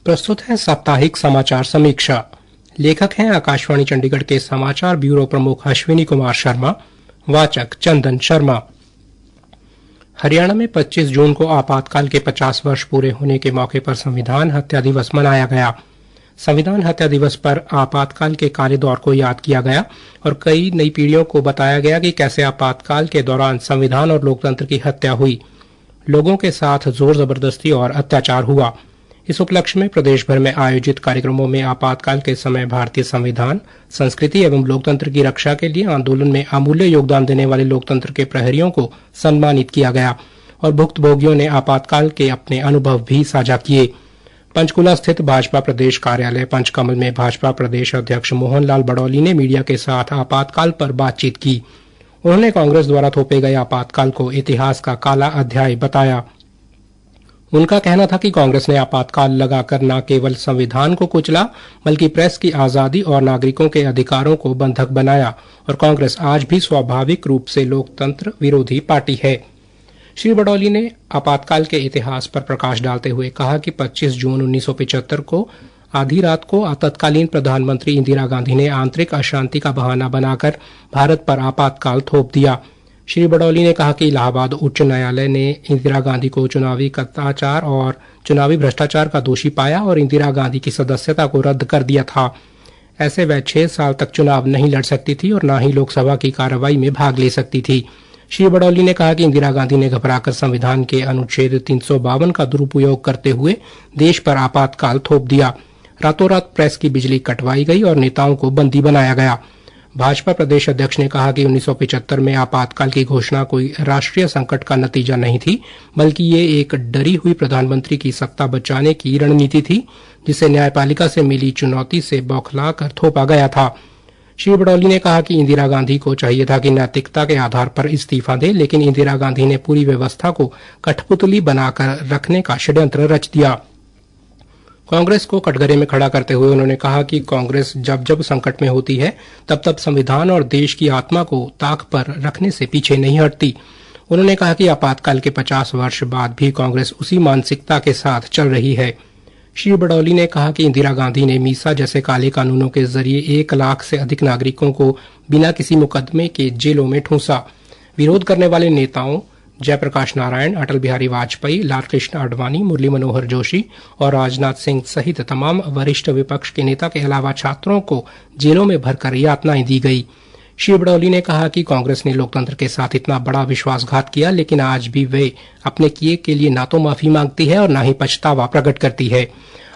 प्रस्तुत है साप्ताहिक समाचार समीक्षा। लेखक हैं आकाशवाणी चंडीगढ़ के समाचार ब्यूरो प्रमुख अश्विनी कुमार शर्मा। वाचक चंदन शर्मा। हरियाणा में 25 जून को आपातकाल के 50 वर्ष पूरे होने के मौके पर संविधान हत्या दिवस मनाया गया। संविधान हत्या दिवस पर आपातकाल के काले दौर को याद किया गया और कई नई पीढ़ियों को बताया गया कि कैसे आपातकाल के दौरान संविधान और लोकतंत्र की हत्या हुई, लोगों के साथ जोर जबरदस्ती और अत्याचार हुआ। इस उपलक्ष्य में प्रदेश भर में आयोजित कार्यक्रमों में आपातकाल के समय भारतीय संविधान, संस्कृति एवं लोकतंत्र की रक्षा के लिए आंदोलन में अमूल्य योगदान देने वाले लोकतंत्र के प्रहरियों को सम्मानित किया गया और भुक्तभोगियों ने आपातकाल के अपने अनुभव भी साझा किए। पंचकुला स्थित भाजपा प्रदेश कार्यालय पंचकमल में भाजपा प्रदेश अध्यक्ष मोहन लाल बड़ौली ने मीडिया के साथ आपातकाल पर बातचीत की। उन्होंने कांग्रेस द्वारा थोपे गए आपातकाल को इतिहास का काला अध्याय बताया। उनका कहना था कि कांग्रेस ने आपातकाल लगाकर न केवल संविधान को कुचला बल्कि प्रेस की आजादी और नागरिकों के अधिकारों को बंधक बनाया और कांग्रेस आज भी स्वाभाविक रूप से लोकतंत्र विरोधी पार्टी है। श्री बड़ौली ने आपातकाल के इतिहास पर प्रकाश डालते हुए कहा कि 25 जून 1975 को आधी रात को तत्कालीन प्रधानमंत्री इंदिरा गांधी ने आंतरिक अशांति का बहाना बनाकर भारत पर आपातकाल थोप दिया। श्री बड़ौली ने कहा कि इलाहाबाद उच्च न्यायालय ने इंदिरा गांधी को चुनावी कदाचार और चुनावी भ्रष्टाचार का दोषी पाया और इंदिरा गांधी की सदस्यता को रद्द कर दिया था। ऐसे वह 6 साल तक चुनाव नहीं लड़ सकती थी और न ही लोकसभा की कार्रवाई में भाग ले सकती थी। श्री बड़ौली ने कहा कि इंदिरा गांधी ने घबराकर संविधान के अनुच्छेद 352 का दुरुपयोग करते हुए देश पर आपातकाल थोप दिया। रातों रात प्रेस की बिजली कटवाई गई और नेताओं को बंदी बनाया गया। भाजपा प्रदेश अध्यक्ष ने कहा कि 1975 में आपातकाल की घोषणा कोई राष्ट्रीय संकट का नतीजा नहीं थी, बल्कि ये एक डरी हुई प्रधानमंत्री की सत्ता बचाने की रणनीति थी, जिसे न्यायपालिका से मिली चुनौती से बौखला कर थोपा गया था। श्री बड़ौली ने कहा कि इंदिरा गांधी को चाहिए था कि नैतिकता के आधार पर इस्तीफा दे, लेकिन इंदिरा गांधी ने पूरी व्यवस्था को कठपुतली बनाकर रखने का षड्यंत्र रच दिया। कांग्रेस को कटघरे में खड़ा करते हुए उन्होंने कहा कि कांग्रेस जब जब संकट में होती है तब तब संविधान और देश की आत्मा को ताक पर रखने से पीछे नहीं हटती। उन्होंने कहा कि आपातकाल के 50 वर्ष बाद भी कांग्रेस उसी मानसिकता के साथ चल रही है। श्री बड़ौली ने कहा कि इंदिरा गांधी ने मीसा जैसे काले कानूनों के जरिए 1 लाख से अधिक नागरिकों को बिना किसी मुकदमे के जेलों में ठूंसा। विरोध करने वाले नेताओं जयप्रकाश नारायण, अटल बिहारी वाजपेयी, लालकृष्ण आडवाणी, मुरली मनोहर जोशी और राजनाथ सिंह सहित तमाम वरिष्ठ विपक्ष के नेता के अलावा छात्रों को जेलों में भरकर यातनाएं दी गई। श्री बड़ौली ने कहा कि कांग्रेस ने लोकतंत्र के साथ इतना बड़ा विश्वासघात किया, लेकिन आज भी वे अपने किए के लिए ना तो माफी मांगती है और ना ही पछतावा प्रकट करती है।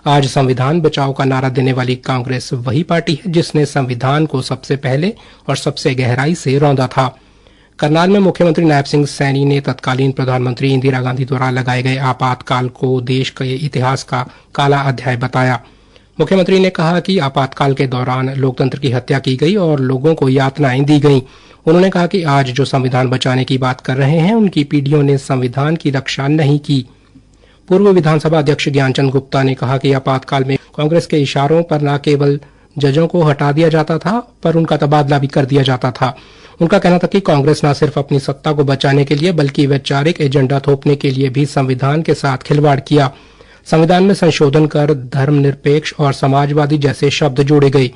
आज संविधान बचाओ का नारा देने वाली कांग्रेस वही पार्टी है जिसने संविधान को सबसे पहले और सबसे गहराई से रौंदा था। करनाल में मुख्यमंत्री नायब सिंह सैनी ने तत्कालीन प्रधानमंत्री इंदिरा गांधी द्वारा लगाए गए आपातकाल को देश के इतिहास का काला अध्याय बताया। मुख्यमंत्री ने कहा कि आपातकाल के दौरान लोकतंत्र की हत्या की गई और लोगों को यातनाएं दी गईं। उन्होंने कहा कि आज जो संविधान बचाने की बात कर रहे हैं उनकी पीढ़ियों ने संविधान की रक्षा नहीं की। पूर्व विधानसभा अध्यक्ष ज्ञानचंद गुप्ता ने कहा कि आपातकाल में कांग्रेस के इशारों पर न केवल जजों को हटा दिया जाता था पर उनका तबादला भी कर दिया जाता था। उनका कहना था कि कांग्रेस न सिर्फ अपनी सत्ता को बचाने के लिए बल्कि वैचारिक एजेंडा थोपने के लिए भी संविधान के साथ खिलवाड़ किया। संविधान में संशोधन कर धर्मनिरपेक्ष और समाजवादी जैसे शब्द जोड़े गए।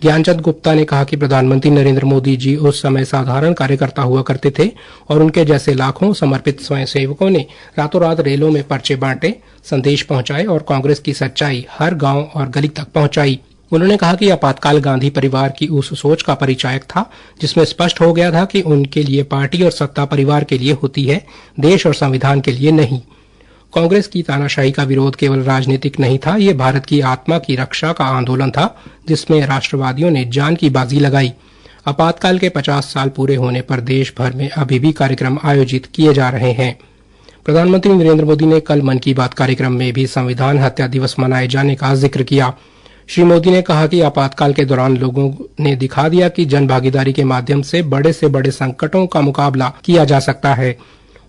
ज्ञानचंद गुप्ता ने कहा कि प्रधानमंत्री नरेंद्र मोदी जी उस समय साधारण कार्यकर्ता हुआ करते थे और उनके जैसे लाखों समर्पित स्वयंसेवकों ने रातों रात रेलों में पर्चे बांटे, संदेश पहुंचाए और कांग्रेस की सच्चाई हर गांव और गली तक पहुंचाई। उन्होंने कहा कि आपातकाल गांधी परिवार की उस सोच का परिचायक था जिसमें स्पष्ट हो गया था कि उनके लिए पार्टी और सत्ता परिवार के लिए होती है, देश और संविधान के लिए नहीं। कांग्रेस की तानाशाही का विरोध केवल राजनीतिक नहीं था, ये भारत की आत्मा की रक्षा का आंदोलन था जिसमें राष्ट्रवादियों ने जान की बाजी लगाई। आपातकाल के 50 साल पूरे होने पर देश भर में अभी भी कार्यक्रम आयोजित किए जा रहे हैं। प्रधानमंत्री नरेंद्र मोदी ने कल मन की बात कार्यक्रम में भी संविधान हत्या दिवस मनाए जाने का जिक्र किया। श्री मोदी ने कहा कि आपातकाल के दौरान लोगों ने दिखा दिया कि जन भागीदारी के माध्यम से बड़े संकटों का मुकाबला किया जा सकता है।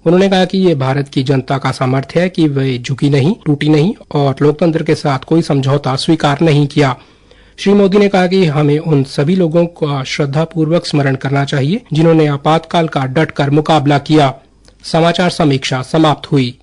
उन्होंने कहा कि ये भारत की जनता का सामर्थ्य है कि वे झुकी नहीं, टूटी नहीं और लोकतंत्र के साथ कोई समझौता स्वीकार नहीं किया। श्री मोदी ने कहा कि हमें उन सभी लोगों का श्रद्धापूर्वक स्मरण करना चाहिए जिन्होंने आपातकाल का डट कर मुकाबला किया। समाचार समीक्षा समाप्त हुई।